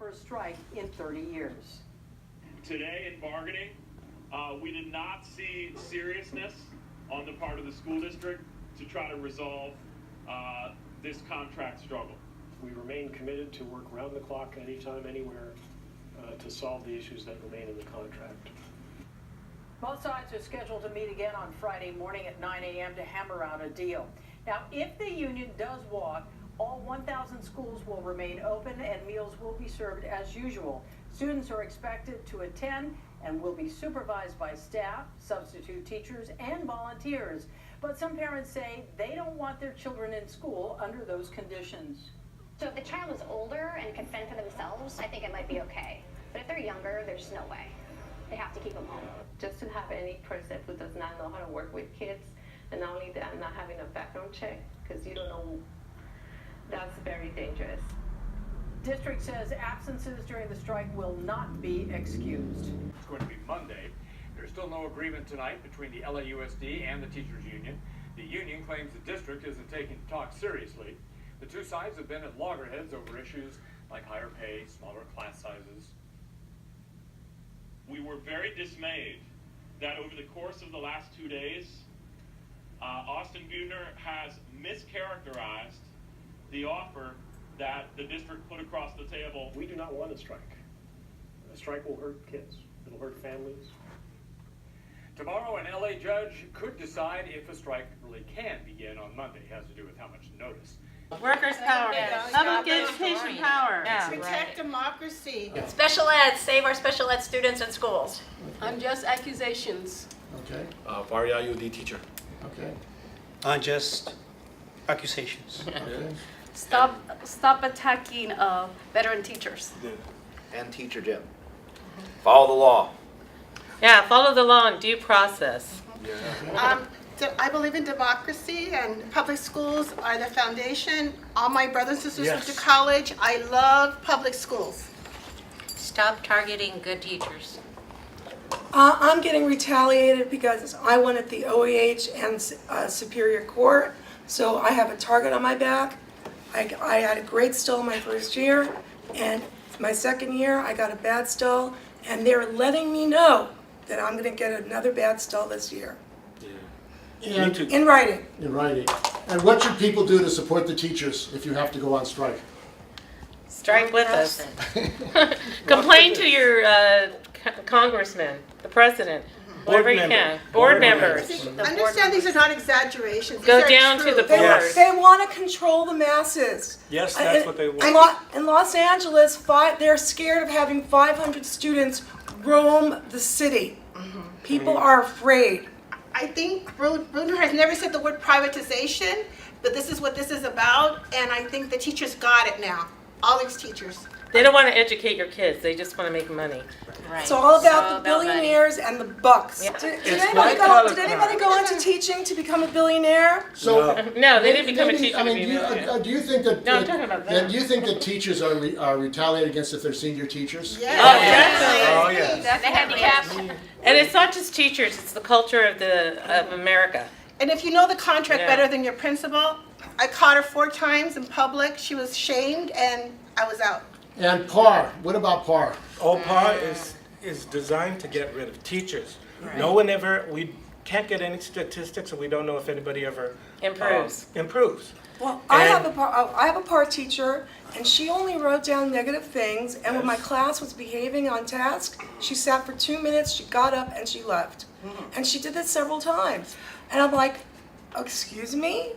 for a strike in 30 years. Today in bargaining, we did not see seriousness on the part of the school district to try to resolve this contract struggle. We remain committed to work round the clock, anytime, anywhere, to solve the issues that remain in the contract. Both sides are scheduled to meet again on Friday morning at 9 a.m. to hammer out a deal. Now, if the union does walk, all 1,000 schools will remain open and meals will be served as usual. Students are expected to attend and will be supervised by staff, substitute teachers, and volunteers. But some parents say they don't want their children in school under those conditions. So if the child is older and can fend for themselves, I think it might be okay. But if they're younger, there's no way. They have to keep them home. Just to have any person who does not know how to work with kids, and not only that, not having a background check, because you don't know, that's very dangerous. District says absences during the strike will not be excused. It's going to be Monday. There's still no agreement tonight between the LAUSD and the teachers union. The union claims the district isn't taking the talk seriously. The two sides have been at loggerheads over issues like higher pay, smaller class sizes. We were very dismayed that over the course of the last 2 days, Austin Buettner has mischaracterized the offer that the district put across the table. We do not want a strike. A strike will hurt kids. It'll hurt families. Tomorrow, an LA judge could decide if a strike really can begin on Monday. It has to do with how much notice. Workers' power. Public education power. Protect democracy. Special ed, save our special ed students in schools. Unjust accusations. Okay, Barrio IUD teacher. okay, Unjust accusations. okay. Stop attacking veteran teachers. And teacher Jim. Follow the law. Yeah, follow the law and due process. I believe in democracy, and public schools are the foundation. All my brothers and sisters went to college. I love public schools. Stop targeting good teachers. I'm getting retaliated because I won at the OEH and Superior Court, so I have a target on my back. I had a great stall my first year, and my second year I got a bad stall, and they're letting me know that I'm going to get another bad stall this year. And In writing. in writing. And what should people do to support the teachers if you have to go on strike? Strike with us. Complain to your congressman, the president, whoever you can. Board members. Understand these are not exaggerations. Go These are down to true. the board. They want to control the masses. Yes, that's what they want. In Los Angeles, they're scared of having 500 students roam the city. People are afraid. I think Bruner has never said the word privatization, but this is what this is about, and I think the teachers got it now. All these teachers. They don't want to educate your kids. They just want to make money. Right. It's all about the billionaires and the bucks. Yeah. Did anybody go into teaching to become a billionaire? So No, they didn't become a teacher. I mean, do you think that? No, I'm talking about that. Do you think that teachers are retaliated against if they're senior teachers? Yes. Oh, yes. The handicap. And it's not just teachers. It's the culture of America. And if you know the contract Yeah. better than your principal, I caught her 4 times in public. She was shamed, and I was out. And PAR, what about PAR? OPAR is designed to get rid of teachers. No one ever, we can't get any statistics, and we don't know if anybody ever improves. Well, I have a PAR teacher, and she only wrote down negative things, and when my class was behaving on task, she sat for 2 minutes, she got up, and she left. And she did this several times. And I'm like, excuse me?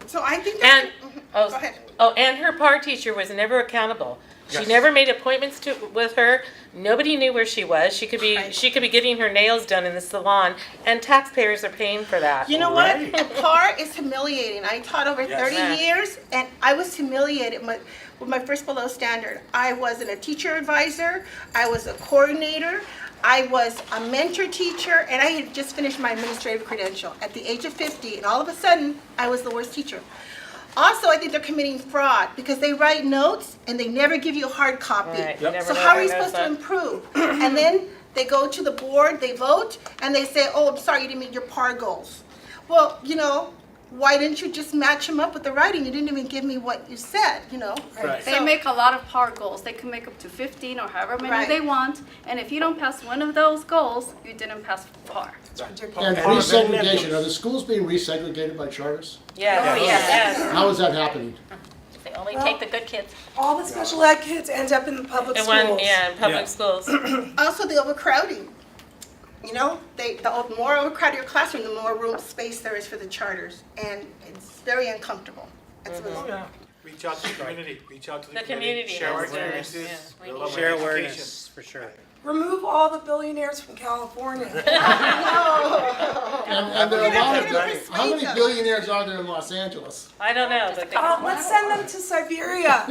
So I think And go ahead. And her PAR teacher was never accountable. She never made appointments with her. Nobody knew where she was. She could be getting her nails done in the salon, and taxpayers are paying for that. You know what? PAR is humiliating. I taught over 30 years, and I was humiliated with my first below standard. I wasn't a teacher advisor. I was a coordinator. I was a mentor teacher, and I had just finished my administrative credential at the age of 50, and all of a sudden, I was the worst teacher. Also, I think they're committing fraud because they write notes and they never give you a hard copy. Right. So how are you supposed to improve? And then they go to the board, they vote, and they say, oh, I'm sorry, you didn't meet your PAR goals. Well, you know, why didn't you just match them up with the writing? You didn't even give me what you said, you know? Right. They make a lot of power goals. They can make up to 15 or however many Right. they want. And if you don't pass one of those goals, you didn't pass PAR. And resegregation, are the schools being resegregated by charters? Yes. Yes. How is that happening? They only take the good kids. All the special ed kids end up in the public In schools. in public schools. Also, the overcrowding. You know, the more overcrowded your classroom, the more room space there is for the charters, and it's very uncomfortable. That's what Yeah. Reach out to the community, reach out to the The community community. Share has to- experiences. yeah. level of Share education. awareness, for sure. Remove all the billionaires from California. And there are a lot of, how many billionaires are there in Los Angeles? I don't know. But Let's send them to Siberia.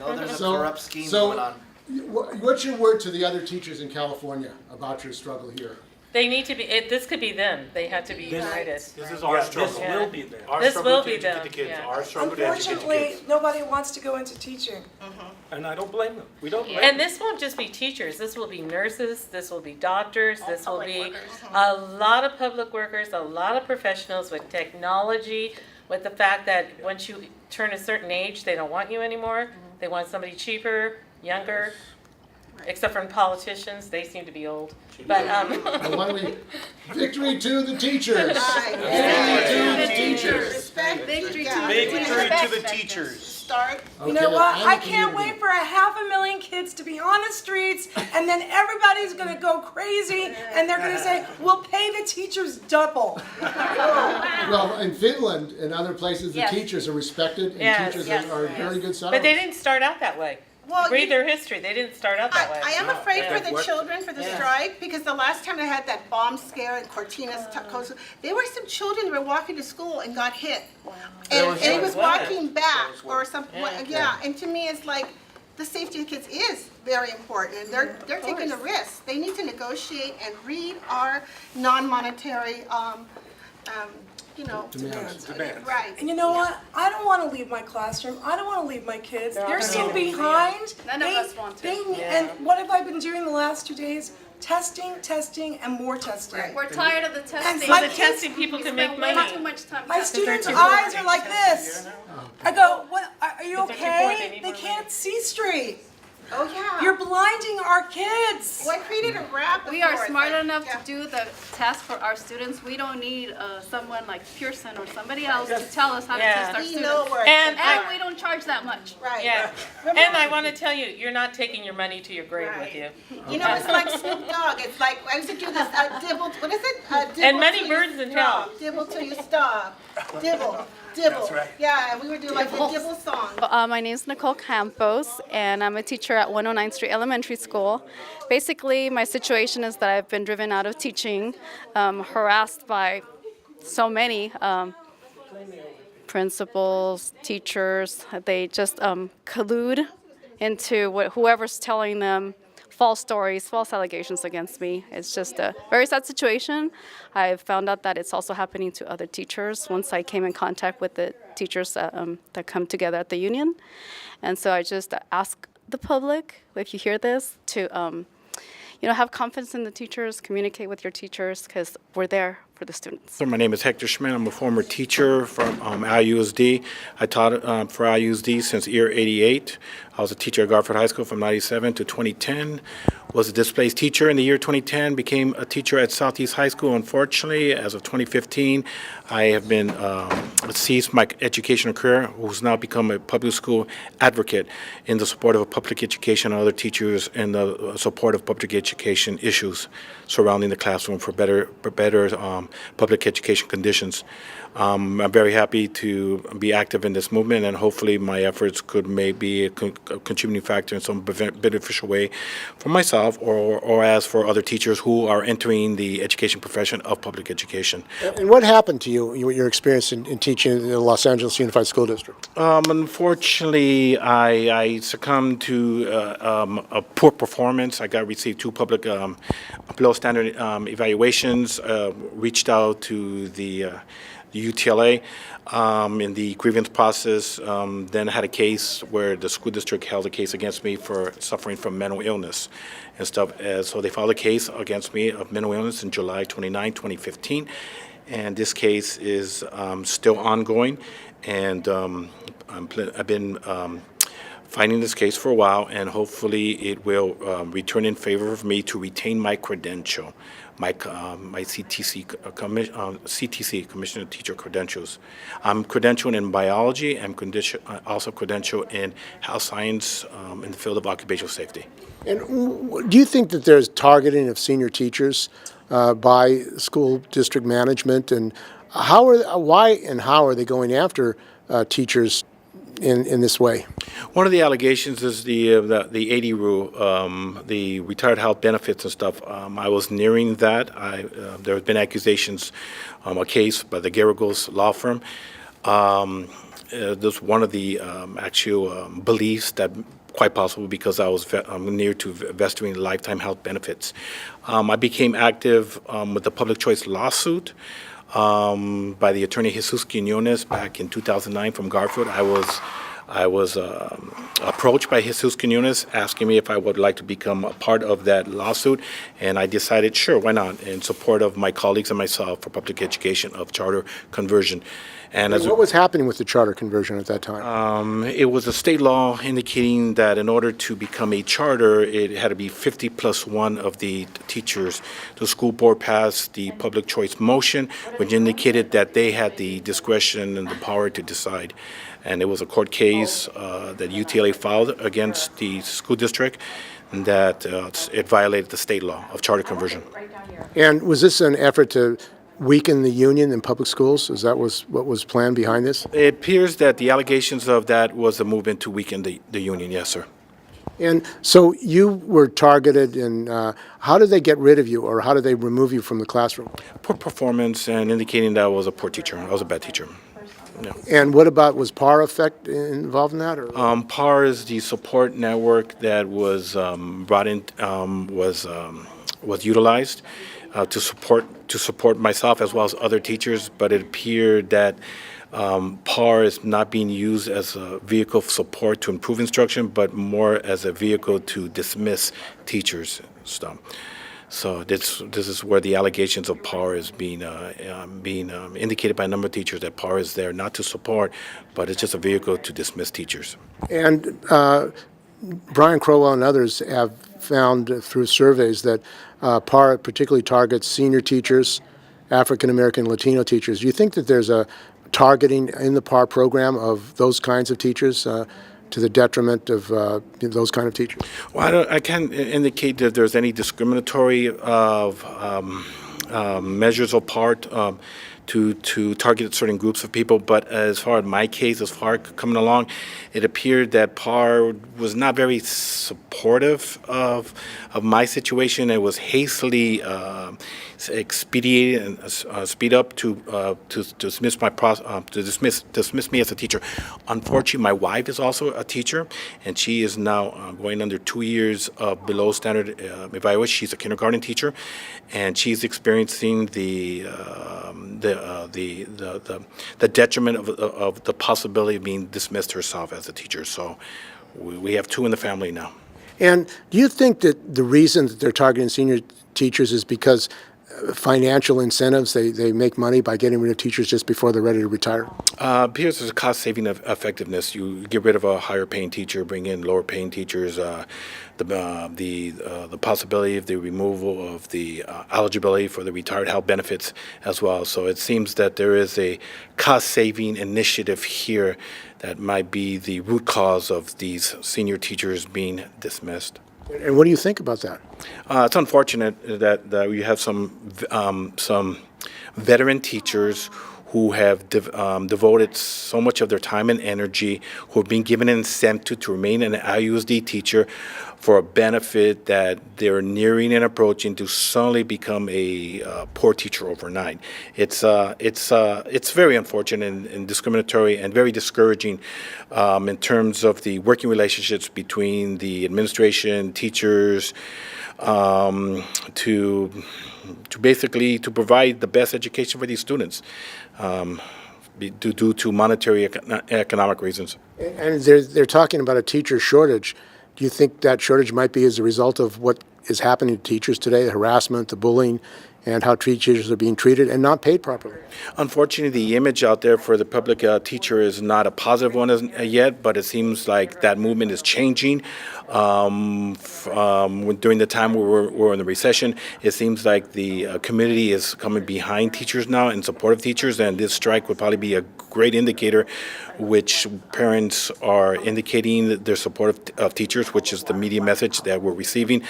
No, there's a So- corrupt scheme so- going on. What's your word to the other teachers in California about your struggle here? they need to be. This could be them. They have to be united. This is our struggle. Yeah. Will be there. Our This struggle will to be educate them, the kids. yeah. Our struggle to educate the Unfortunately, kids. nobody wants to go into teaching. And I don't blame them. We don't blame And them. this won't just be teachers. This will be nurses. This will be doctors. This will public be workers. a lot of public workers, a lot of professionals with technology, with the fact that once you turn a certain age, they don't want you anymore. They want somebody cheaper, younger. Except for politicians, they seem to be old. But And why don't we, victory to the teachers! Right. Victory to the teachers! Respect, Victory yeah. Victory to the teachers. Start. You know what? and I the can't community. wait for 500,000 kids to be on the streets, and then everybody's gonna go crazy, and they're gonna say, "We'll pay the teachers double." Well, in Finland and other places, the Yes. teachers are respected and Yes, teachers yes, are very good salaries. but they didn't start out that way. Well, Read their history. They didn't start out that way. I am afraid for the What? children for the strike, because the last time they had that bomb scare in Cortina's coast, there were some children that were walking to school and got hit. And he was walking back or something, yeah, and to me, it's like, the safety of kids is very important, and they're taking a risk. They need to negotiate and read our non-monetary, you know. Demands. Right. And you know what? I don't want to leave my classroom. I don't want to leave my kids. They're so behind. None of us want to. And what have I been doing the last 2 days? Testing, and more testing. Right. We're tired of the testing. so the testing people can make spend way money. too much time My testing. students' eyes are like this. I go, "What? Are you Is that your point? They okay? need They more can't see straight. Oh, yeah. You're blinding our kids." Well, I created a rap. We are before, smart like, enough yeah. to do the task for our students. We don't need someone like Pearson or somebody else to tell us how to Yeah. test our We students. know where. And And we don't charge that much. Right. Yeah, and I want to tell you, you're not taking your money to your grave with you. You know, it's like Snoop Dogg. It's like, I used to do this, dibble, what is it? Dibble And money till burns you in hell. stop. Dibble till you stop. Dibble. That's right. Yeah, and we would do like the dibble song. My name is Nicole Campos, and I'm a teacher at 109th Street Elementary School. Basically, my situation is that I've been driven out of teaching, harassed by so many principals, teachers. They just collude into whoever's telling them false stories, false allegations against me. It's just a very sad situation. I've found out that it's also happening to other teachers once I came in contact with the teachers that come together at the union. And so I just ask the public, if you hear this, to have confidence in the teachers, communicate with your teachers, because we're there for the students. So my name is Hector Schmidt. I'm a former teacher from LAUSD. I taught for LAUSD since year 88. I was a teacher at Garfield High School from 97 to 2010. Was a displaced teacher in the year 2010. Became a teacher at Southeast High School. Unfortunately, as of 2015, I have been ceased my educational career, who's now become a public school advocate in the support of public education and other teachers in the support of public education issues surrounding the classroom for better public education conditions. I'm very happy to be active in this movement, and hopefully my efforts could maybe a contributing factor in some beneficial way for myself or as for other teachers who are entering the education profession of public education. And what happened to you, your experience in teaching in the Los Angeles Unified School District? Unfortunately, I succumbed to a poor performance. I received 2 public below standard evaluations, reached out to the UTLA in the grievance process, then had a case where the school district held a case against me for suffering from mental illness and stuff. So they filed a case against me of mental illness in July 29, 2015. and this case is still ongoing, and I've been fighting this case for a while, and hopefully it will return in favor of me to retain my credential, my CTC, CTC, Commissioner Teacher credentials. I'm credentialed in biology. I'm also credentialed in health science in the field of occupational safety. And do you think that there's targeting of senior teachers by school district management, and why and how are they going after teachers in this way? One of the allegations is the 80 rule, the retired health benefits and stuff. I was nearing that. There have been accusations, a case by the Garagos law firm. That's one of the actual beliefs that quite possible because I was near to vesting lifetime health benefits. I became active with the public choice lawsuit by the attorney Jesus Quinones back in 2009 from Garfield. I was approached by Jesus Quinones asking me if I would like to become a part of that lawsuit, and I decided, sure, why not, in support of my colleagues and myself for public education of charter conversion. And what was happening with the charter conversion at that time? It was a state law indicating that in order to become a charter, it had to be 50+1 of the teachers. The school board passed the public choice motion, which indicated that they had the discretion and the power to decide. And it was a court case that UTLA filed against the school district that it violated the state law of charter conversion. And was this an effort to weaken the union in public schools? Is that what was planned behind this? It appears that the allegations of that was a movement to weaken the union, yes, sir. And so you were targeted, and how did they get rid of you, or how did they remove you from the classroom? Poor performance and indicating that I was a poor teacher. I was a bad teacher. Yeah. And what about, was PAR effect involved in that? Or? PAR is the support network that was brought in, was utilized to support myself as well as other teachers, but it appeared that PAR is not being used as a vehicle of support to improve instruction, but more as a vehicle to dismiss teachers' stuff. So this is where the allegations of PAR is being indicated by a number of teachers, that PAR is there not to support, but it's just a vehicle to dismiss teachers. And Brian Crowell and others have found through surveys that PAR particularly targets senior teachers, African American, Latino teachers. Do you think that there's a targeting in the PAR program of those kinds of teachers to the detriment of those kind of teachers? Well, I can't indicate that there's any discriminatory measures of PAR to target certain groups of people, but as far as my case, as far coming along, it appeared that PAR was not very supportive of my situation. It was hastily expedited and speed up to dismiss my dismiss me as a teacher. Unfortunately, my wife is also a teacher, and she is now going under 2 years of below standard evaluation. She's a kindergarten teacher, and she's experiencing the detriment of the possibility of being dismissed herself as a teacher. So we have two in the family now. And do you think that the reason that they're targeting senior teachers is because financial incentives, they make money by getting rid of teachers just before they're ready to retire? Here's a cost-saving of effectiveness. You get rid of a higher-paying teacher, bring in lower-paying teachers. The possibility of the removal of the eligibility for the retired health benefits as well. So it seems that there is a cost-saving initiative here that might be the root cause of these senior teachers being dismissed. And what do you think about that? It's unfortunate that we have some veteran teachers who have devoted so much of their time and energy, who have been given an incentive to remain an LAUSD teacher for a benefit that they're nearing and approaching to suddenly become a poor teacher overnight. It's very unfortunate and discriminatory and very discouraging in terms of the working relationships between the administration, teachers, to basically to provide the best education for these students. Due to monetary economic reasons. And they're talking about a teacher shortage. Do you think that shortage might be as a result of what is happening to teachers today, the harassment, the bullying and how teachers are being treated and not paid properly. Unfortunately, the image out there for the public teacher is not a positive one yet, but it seems like that movement is changing. During the time we're in the recession, it seems like the community is coming behind teachers now in support of teachers, and this strike would probably be a great indicator which parents are indicating their support of teachers, which is the media message that we're receiving.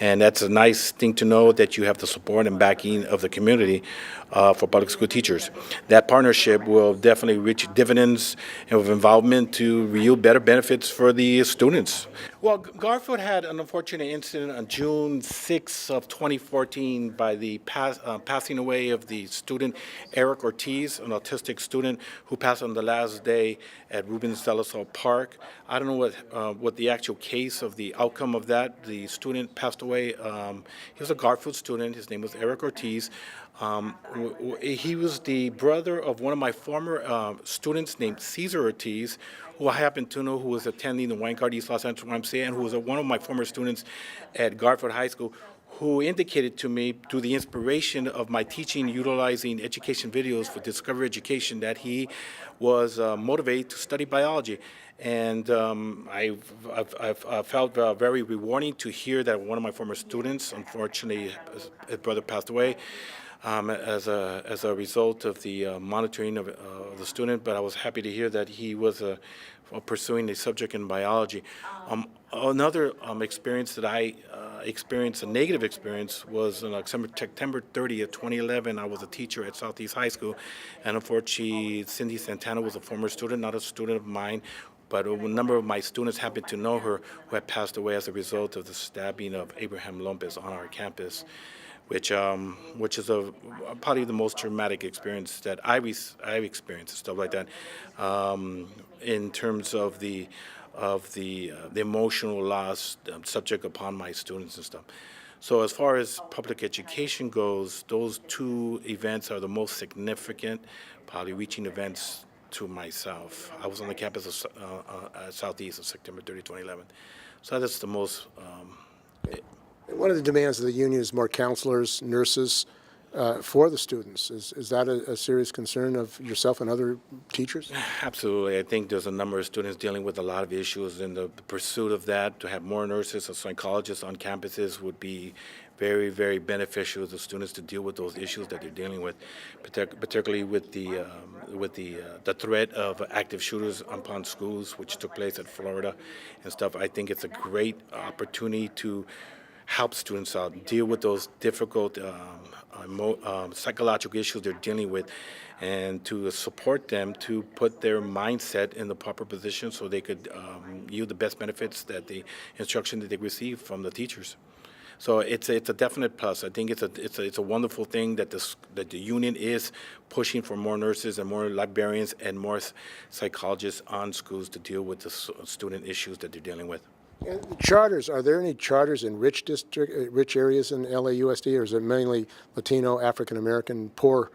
And that's a nice thing to know, that you have the support and backing of the community for public school teachers. That partnership will definitely reach dividends of involvement to yield better benefits for the students. Well, Garfield had an unfortunate incident on June 6th of 2014 by the passing away of the student Eric Ortiz, an autistic student who passed on the last day at Rubens de la Salle Park. I don't know what the actual case of the outcome of that. The student passed away. He was a Garfield student. His name was Eric Ortiz. He was the brother of one of my former students named Cesar Ortiz, who I happen to know, who was attending the Weingarten East Los Angeles YMCA, and who was one of my former students at Garfield High School, who indicated to me, through the inspiration of my teaching utilizing education videos for Discovery Education, that he was motivated to study biology. And I felt very rewarding to hear that one of my former students, unfortunately, his brother passed away as a result of the monitoring of the student, but I was happy to hear that he was pursuing a subject in biology. Another experience that I experienced, a negative experience, was on September 30th, 2011. I was a teacher at Southeast High School, and unfortunately, Cindy Santana was a former student, not a student of mine, but a number of my students happened to know her, who had passed away as a result of the stabbing of Abraham Lopez on our campus, which is probably the most traumatic experience that I've experienced, and stuff like that, in terms of the emotional loss subject upon my students and stuff. So as far as public education goes, those two events are the most significant, probably reaching events to myself. I was on the campus of Southeast on September 30, 2011. So that's the most. One of the demands of the union is more counselors, nurses for the students. Is that a serious concern of yourself and other teachers? Absolutely. I think there's a number of students dealing with a lot of issues. In the pursuit of that, to have more nurses or psychologists on campuses would be very, very beneficial to the students to deal with those issues that they're dealing with, particularly with the threat of active shooters upon schools, which took place in Florida and stuff. I think it's a great opportunity to help students out, deal with those difficult psychological issues they're dealing with, and to support them to put their mindset in the proper position so they could yield the best benefits that the instruction that they receive from the teachers. So it's a definite plus. I think it's a wonderful thing that the union is pushing for more nurses and more librarians and more psychologists on schools to deal with the student issues that they're dealing with. And charters, are there any charters in rich areas in LAUSD, or is it mainly Latino, African American, poor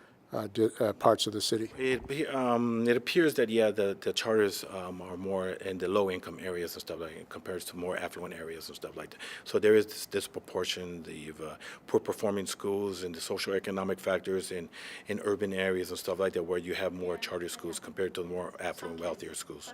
parts of the city? It appears that, yeah, the charters are more in the low-income areas and stuff like that, compared to more affluent areas and stuff like that. So there is this disproportion, the poor-performing schools and the socioeconomic factors in urban areas and stuff like that, where you have more charter schools compared to the more affluent, wealthier schools.